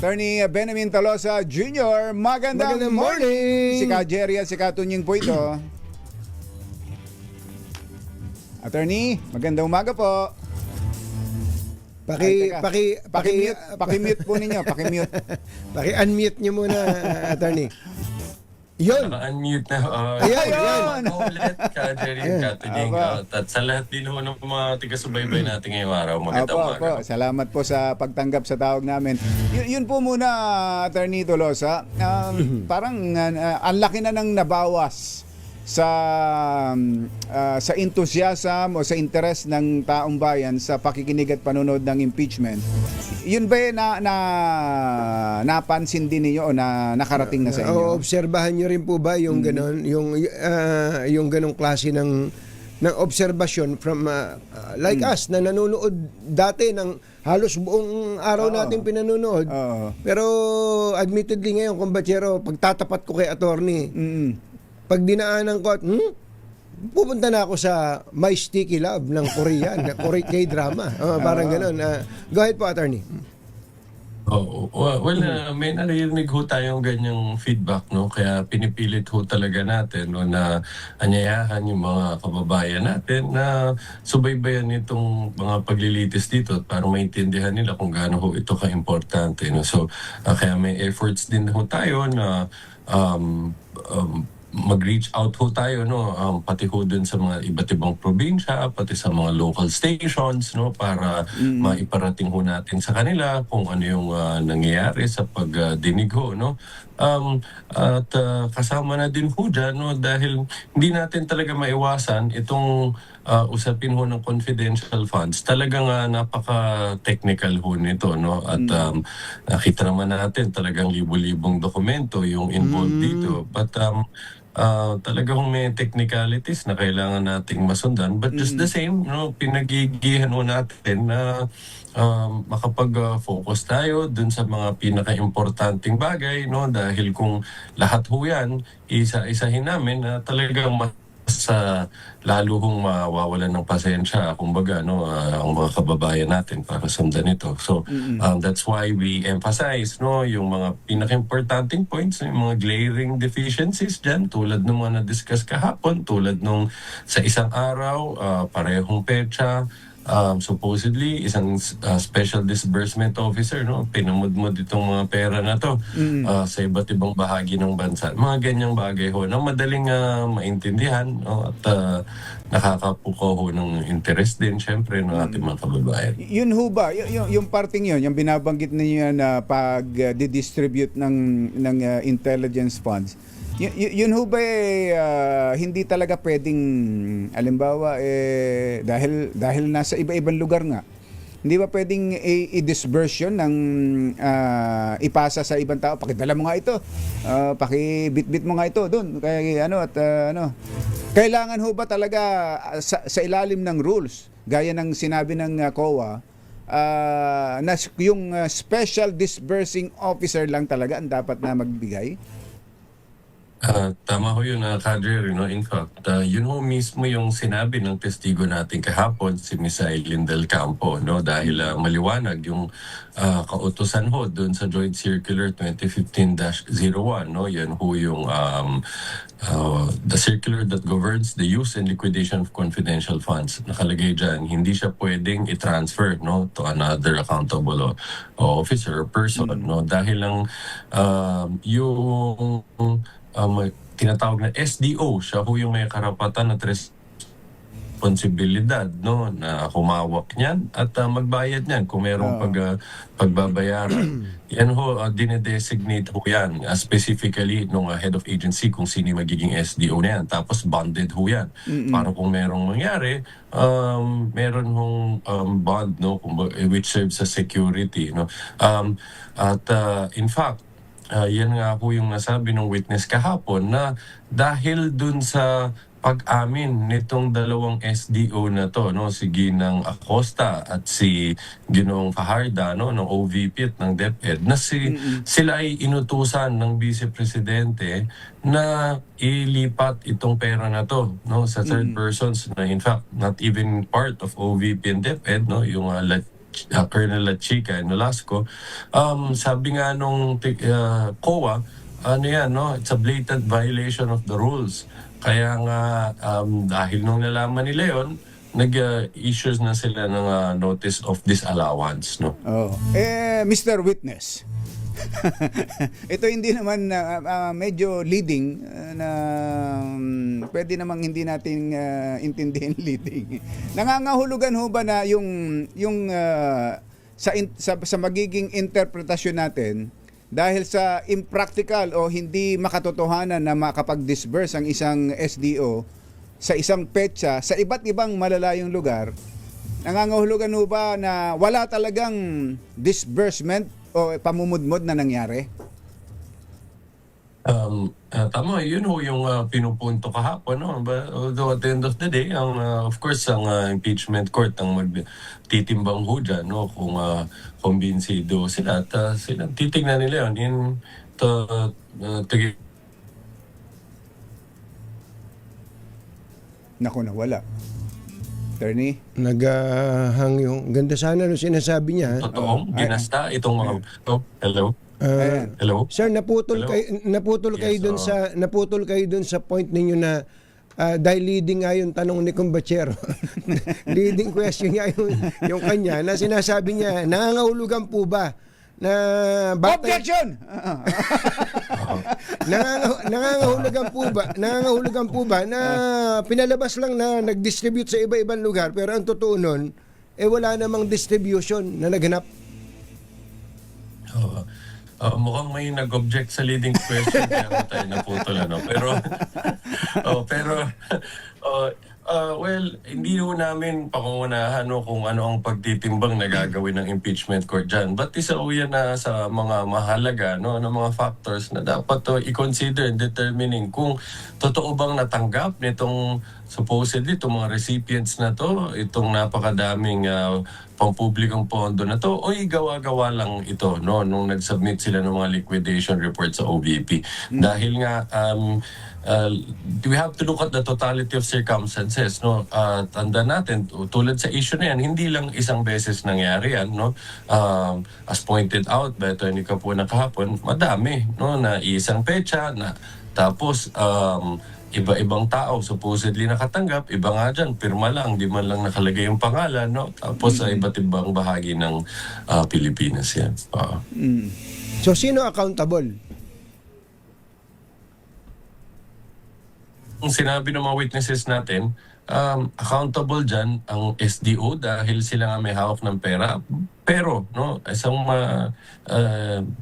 Attorney Benjamin Tolosa Jr. Magandang Magandang morning! Si Ka Jerry at si Ka Tunying po ito. Attorney, magandang umaga po. Ay, teka. Paki-mute po ninyo, paki-mute. Paki-unmute nyo muna, attorney. Yun! Naka-unmute na. Ayun! Ulit, Ka Jerry, Ka Tunying. At sa lahat din ho ng mga taga-subaybay natin ngayong araw, magandang umaga. Opo. Salamat po sa pagtanggap sa tawag namin. Yun po muna, Attorney Tolosa. Parang ang laki na ng nabawas sa enthusiasm o sa interest ng taong bayan sa pakikinig at panonood ng impeachment. Yun ba napansin din niyo o nakarating na sa inyo? Obserbahan nyo rin po ba yung ganon, yung ganong klase ng obserbasyon from like us na nanonood dati ng halos buong araw natin pinanonood. Pero admittedly ngayon, kumbatsero, pagtatapat ko kay attorney, pag dinaanan ko at pupunta na ako sa My Sticky Love ng Korean, K-drama. Parang gano'n. Go ahead po, attorney. May naririnig ho tayong ganyang feedback, no? Kaya pinipilit ho talaga natin, no, na anyayahan yung mga kababayan natin na subaybayan itong mga paglilitis dito para maintindihan nila kung gaano ho ito ka-importante. No? So, kaya may efforts din ho tayo na mag-reach out ho tayo, no, pati ho dun sa mga iba't ibang probinsya, pati sa mga local stations, no, para maiparating ho natin sa kanila kung ano yung nangyayari sa pagdinig ho, no. At kasama na din ho dyan, no, dahil hindi natin talaga maiwasan itong usapin ho ng confidential funds. Talagang napaka-technical ho nito, no, at nakita naman natin talagang libo-libong dokumento yung involved dito. But talagang may technicalities na kailangan nating masundan, but just the same, no, pinagigihan ho natin na makapag-focus tayo dun sa mga pinaka-importanting bagay, no, dahil kung lahat ho yan isa-isahin namin na talagang sa lalo hong mawawalan ng pasensya, kumbaga, no, ang mga kababayan natin para sundan ito. So that's why we emphasize, no, yung mga pinaka-importanting points, yung mga glaring deficiencies dyan, tulad ng mga na-discuss kahapon, tulad nung sa isang araw, parehong petsa, supposedly isang special disbursement officer, no, pinamudmod itong mga pera na to sa iba't ibang bahagi ng bansa. Mga ganyang bagay ho na madaling maintindihan, no, at nakakapukaw ho ng interest din syempre ng ating mga kababayan. Yun ho ba, yung parting yun, yung binabanggit niyo na pag-distribute ng intelligence funds, yun ho ba hindi talaga pwedeng, alimbawa dahil nasa iba-ibang lugar nga, hindi ba pwedeng i-disburse yun ng ipasa sa ibang tao, pakidala mo nga ito, pakibitbit mo nga ito doon kay kailangan ho ba talaga sa ilalim ng rules gaya ng sinabi ng COA na yung special disbursing officer lang talaga ang dapat na magbigay? Tama ho yun, Kadri, no? In fact, yun ho mismo yung sinabi ng testigo natin kahapon, si Miss Aileen Del Campo, no? Dahil maliwanag yung kautusan ho dun sa Joint Circular 2015-01, no? Yan ho yung the circular that governs the use and liquidation of confidential funds. Nakalagay dyan, hindi siya pwedeng i-transfer, no, to another accountable officer or person, no? Dahil lang yung tinatawag na SDO, siya ho yung may karapatan at responsibilidad, no, na humawak niyan at magbayad niyan kung mayroong pagbabayaran. Yan ho, dinedesignate ho yan specifically nung head of agency kung sino magiging SDO na yan. Tapos bonded ho yan. Para kung mayroong mangyari, meron hong bond, no, which serves as security, no. In fact, yan nga po yung nasabi ng witness kahapon na dahil dun sa pag-amin nitong dalawang SDO na to, no, si Ginang Acosta at si Ginoong Fajarda, no, ng OVP at ng DepEd, na sila ay inutusan ng Vice Presidente na ilipat itong pera na to, no, sa third persons na in fact not even part of OVP and DepEd, no, yung Colonel Chica Nolasco, sabi nga nung COA, ano yan, no? It's a blatant violation of the rules. Kaya nga, dahil nung nalaman nila yun, nag-issues na sila ng notice of disallowance, no? Oh. Mr. Witness. Ito hindi naman medyo leading na pwede namang hindi natin intindihin leading. Nangangahulugan ho ba na yung sa magiging interpretasyon natin dahil sa impractical o hindi makatotohanan na makapag-disburse ang isang SDO sa isang petsa sa iba't ibang malalayong lugar, nangangahulugan ho ba na wala talagang disbursement o pamumudmod na nangyari? Tama, yun ho yung pinupunto kahapon, no? But although at the end of the day, of course, ang impeachment court ang magtitimbang ho dyan, no? Kung kumbinsido sila at sila, titignan nila yun in Naku, nawala. Attorney? Naghang yung ganda sana nung sinasabi niya. totoong ginasta itong mga... Hello? Ayan. Hello? Sir, naputol Hello? kayo Yes, dun naputol kayo dun sa point ninyo na dahil leading nga yung tanong ni Kumbachero. Leading question niya yung kanya na sinasabi niya, nangangahulugan po ba na Objection! nangangahulugan po ba na pinalabas lang na nag-distribute sa iba-ibang lugar pero ang totoo nun wala namang distribution na naganap. Mukhang may nag-object sa leading question kaya tayo naputol, ano. Well, hindi ho namin pangungunahan kung ano ang pagtitimbang na gagawin ng impeachment court dyan. But isa ho yan na sa mga mahalaga, no, na mga factors na dapat i-consider in determining kung totoo bang natanggap nitong supposedly itong mga recipients na to, itong napakadaming pampublikong pondo na to, o gawa-gawa lang ito, no, nung nag-submit sila ng mga liquidation report sa OVP. Dahil nga, we have to look at the totality of circumstances, no. Tanda natin, tulad sa issue na yan, hindi lang isang beses nangyari yan, no. As pointed out by Attorney Capuna kahapon, madami, no, na isang petsa na tapos iba-ibang tao supposedly nakatanggap, iba nga dyan, pirma lang, di man lang nakalagay yung pangalan, no? Tapos sa iba't ibang bahagi ng Pilipinas yan. So, sino accountable? Kung sinabi ng mga witnesses natin, accountable dyan ang SDO dahil sila nga may hawak ng pera. Pero, no, isang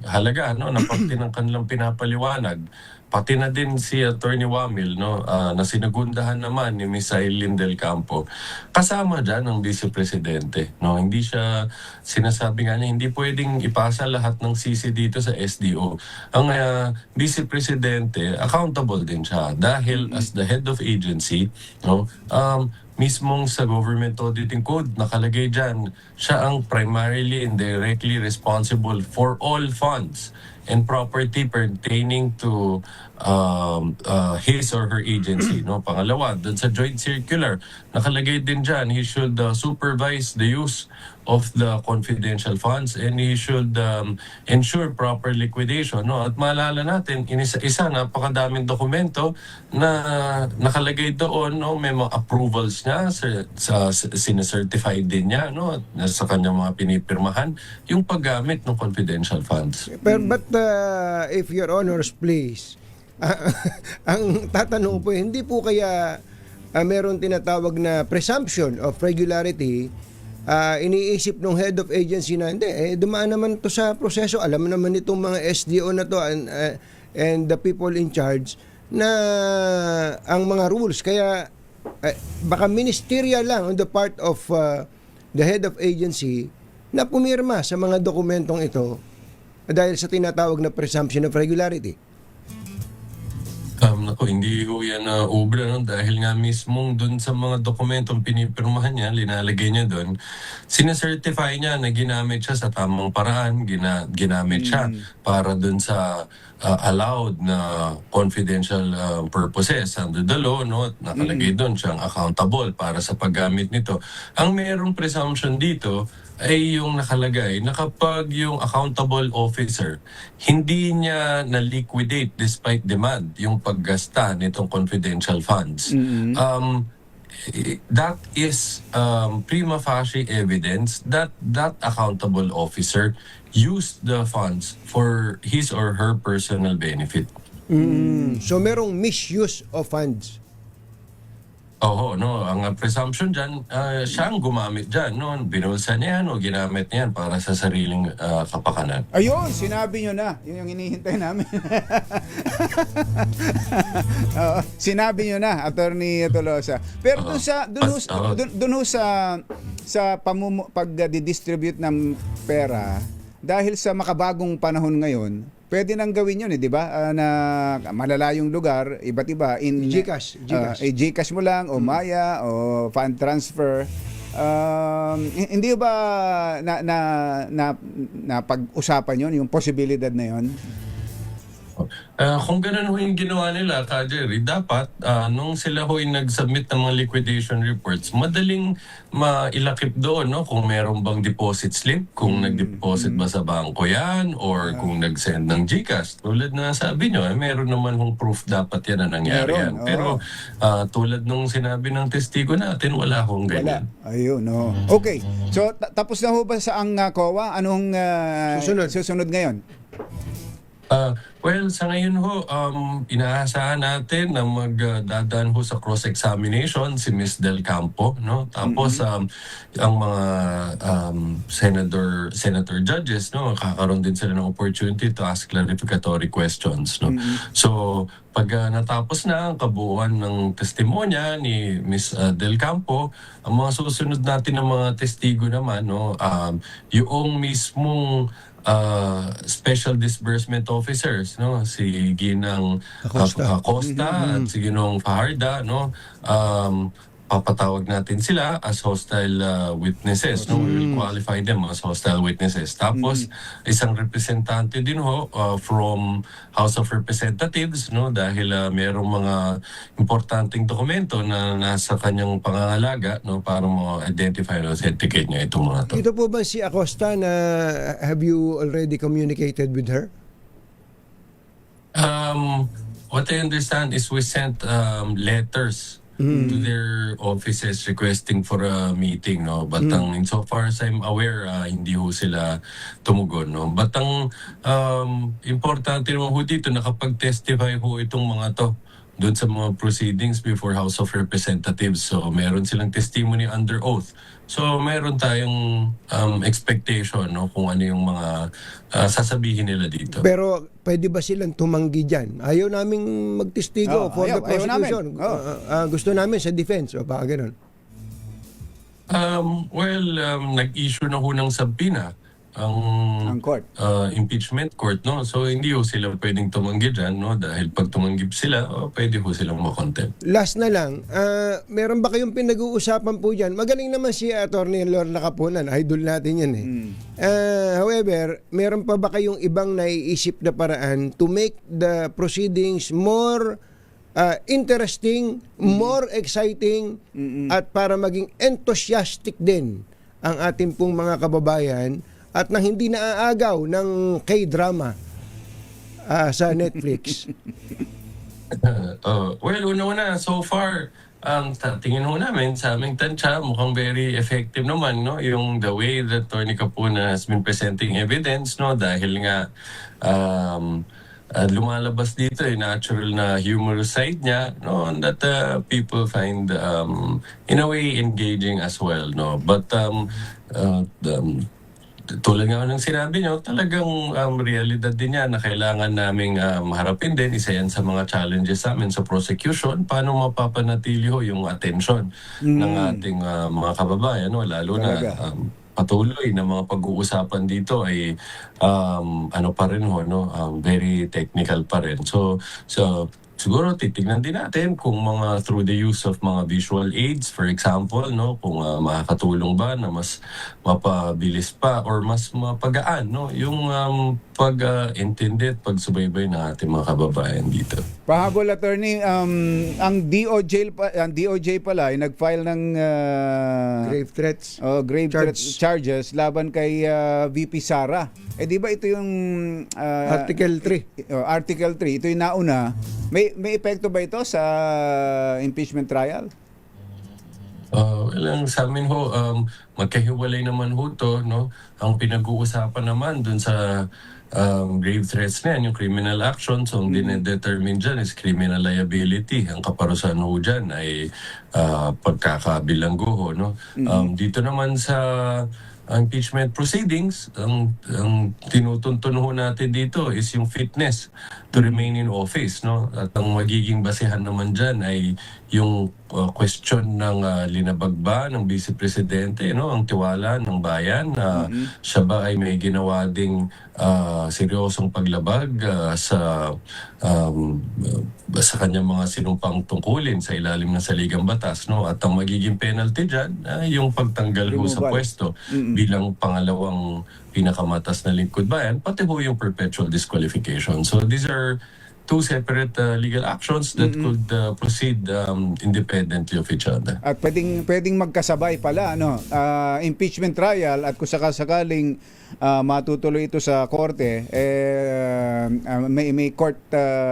halaga, no, na parte ng kanilang pinapaliwanag, pati na din si Attorney Wamil, no, na sinagundahan naman ni Ms. Aileen Del Campo. Kasama dyan ang Vice Presidente. No? Hindi siya, sinasabi nga niya, hindi pwedeng ipasa lahat ng sisi dito sa SDO. Ang Vice Presidente, accountable din siya. Dahil as the head of agency, no, mismong sa Government Auditing Code, nakalagay dyan, siya ang primarily and directly responsible for all funds and property pertaining to his or her agency. No? Pangalawa, dun sa joint circular, nakalagay din dyan, he should supervise the use of the confidential funds and he should ensure proper liquidation. No? At maalala natin, inisa-isa, napakadaming dokumento na nakalagay doon, no? May mga approvals niya, sinacertify din niya, no? At sa kanyang mga pinipirmahan, yung paggamit ng confidential funds. But if your honors please, ang tatanong po, hindi po kaya meron tinatawag na presumption of regularity, iniisip ng head of agency na hindi, dumaan naman to sa proseso, alam naman itong mga SDO na to and the people in charge na ang mga rules, kaya baka ministerial lang on the part of the head of agency na pumirma sa mga dokumentong ito dahil sa tinatawag na presumption of regularity. Hindi ho yan obra, no? Dahil nga mismong dun sa mga dokumentong pinipirmahan niya, linalagay niya dun, sinacertify niya na ginamit siya sa tamang paraan, ginamit siya para dun sa allowed na confidential purposes under the law, no? At nakalagay dun siyang accountable para sa paggamit nito. Ang mayroong presumption dito ay yung nakalagay na kapag yung accountable officer hindi niya na-liquidate despite demand yung paggasta nitong confidential funds, that is prima facie evidence that that accountable officer used the funds for his or her personal benefit. So merong misuse of funds. Oo, no, ang presumption dyan, siya ang gumamit dyan, no? Binulsa niya yan o ginamit niya yan para sa sariling kapakanan. Ayun, sinabi nyo na. Yun yung hinihintay namin. Oo, sinabi nyo na, Attorney Tolosa. Pero dun sa pag-distribute ng pera, dahil sa makabagong panahon ngayon, pwede nang gawin yun, di ba? Na malalayong lugar, iba't iba. GCash. GCash mo lang, o Maya, o fund transfer. Hindi ba na pag-usapan yun, yung posibilidad na yun? Kung ganun ho yung ginawa nila, Ka Jerry, dapat nung sila ho yung nag-submit ng mga liquidation reports, madaling mailakip doon, no? Kung meron bang deposit slip, kung nag-deposit ba sa bangko yan, or kung nag-send ng GCash. Tulad na sabi nyo, meron naman hong proof dapat yan na nangyari yan. Pero tulad nung sinabi ng testigo natin, wala hong ganyan. Ayun, no. Okay. So, tapos na ho ba sa ang COA? Anong susunod ngayon? Well, sa ngayon ho, inaasahan natin na magdadaan ho sa cross-examination si Ms. Del Campo, no? Tapos ang mga senator judges, no, kakaroon din sila ng opportunity to ask clarificatory questions, no? So, pag natapos na ang kabuuan ng testimonya ni Ms. Del Campo, ang mga susunod natin ng mga testigo naman, no, yung mismong special disbursement officers, no, si Ginang Acosta at si Ginong Fajarda, no, papatawag natin sila as hostile witnesses, no, we will qualify them as hostile witnesses. Tapos isang representante din ho from House of Representatives, no, dahil merong mga importanteng dokumento na nasa kanyang pangangalaga, no, para mo-identify o authenticate niya itong mga to. Ito po ba si Acosta na have you already communicated with her? What I understand is we sent letters to their offices requesting for a meeting, no, but ang insofar as I'm aware, hindi ho sila tumugon, no, but ang importante naman ho dito, nakapag-testify ho itong mga to doon sa mga proceedings before House of Representatives. So meron silang testimony under oath. So meron tayong expectation, no, kung ano yung mga sasabihin nila dito. Pero pwede ba silang tumanggi dyan? Ayaw naming magtestigo for the prosecution. Gusto namin sa defense. O baka ganun. Nag-issue na ho ng subpoena ang court. Impeachment court, no? So hindi ho sila pwedeng tumanggi dyan, no? Dahil pag tumanggi sila, pwede ho silang makontempt. Last na lang, meron ba kayong pinag-uusapan po dyan? Magaling naman si Attorney Lorna Capunan, idol natin yan eh. However, meron pa ba kayong ibang naiisip na paraan to make the proceedings more interesting, more exciting, at para maging enthusiastic din ang ating pong mga kababayan at nang hindi naaagaw ng K-drama sa Netflix? Una-una, so far, tingin ho namin sa aming tansya, mukhang very effective naman, no? Yung the way that Attorney Capuna has been presenting evidence, no? Dahil nga, lumalabas dito natural na humorous side niya, no, and that people find in a way engaging as well, no, but tulad nga ng sinabi nyo, talagang realidad din yan na kailangan naming harapin din. Isa yan sa mga challenges namin sa prosecution, paano mapapanatili ho yung attention ng ating mga kababayan, no? Lalo na patuloy na mga pag-uusapan dito ay ano pa rin ho, no, very technical pa rin. So siguro titignan din natin kung mga through the use of mga visual aids, for example, no, kung makakatulong ba na mas mapabilis pa or mas mapagaan, no, yung pag-intindi at pagsubaybay ng ating mga kababayan dito. Pahabol, attorney, ang DOJ pala ay nag-file ng Grave threats. grave charges laban kay VP Sara. Eh di ba ito yung Article 3. Article 3, ito yung nauna. May epekto ba ito sa impeachment trial? Well, ang sa amin ho, magkahiwalay naman ho to, no? Ang pinag-uusapan naman dun sa grave threats na yan, yung criminal action. So, ang dinedetermine dyan is criminal liability. Ang kaparusahan ho dyan ay pagkakabilanggo ho, no? Dito naman sa impeachment proceedings, ang tinutuntun ho natin dito is yung fitness to remain in office, no? At ang magiging basehan naman dyan ay yung question ng linabag ba ng Vice Presidente, no? Ang tiwala ng bayan na siya ba ay may ginawa ding seryosong paglabag sa kanyang mga sinumpang tungkulin sa ilalim ng saligang batas, no? At ang magiging penalty dyan ay yung pagtanggal ho sa Removal. pwesto bilang pangalawang pinakamatas na lingkod bayan, pati ho yung perpetual disqualification. So these are two separate legal actions that could proceed independently of each other. At pwedeng magkasabay pala, ano, impeachment trial, at kung sakasakaling matutuloy ito sa korte,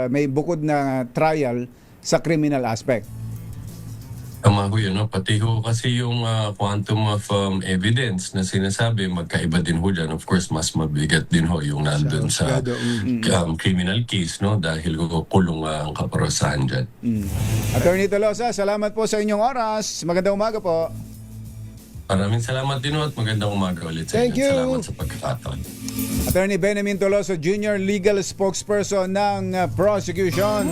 may bukod na trial sa criminal aspect. Tama ho yun, no? Pati ho kasi yung quantum of evidence na sinasabi, magkaiba din ho dyan. Of course, mas mabigat din ho yung nandun sa criminal case, no? Dahil kulong ang kaparusahan dyan. Attorney Tolosa, salamat po sa inyong oras. Magandang umaga po. Maraming salamat din ho at magandang umaga ulit sa Thank inyo. you. Salamat sa pagkakataon. Attorney Benjamin Toloso, Jr., legal spokesperson ng prosecution.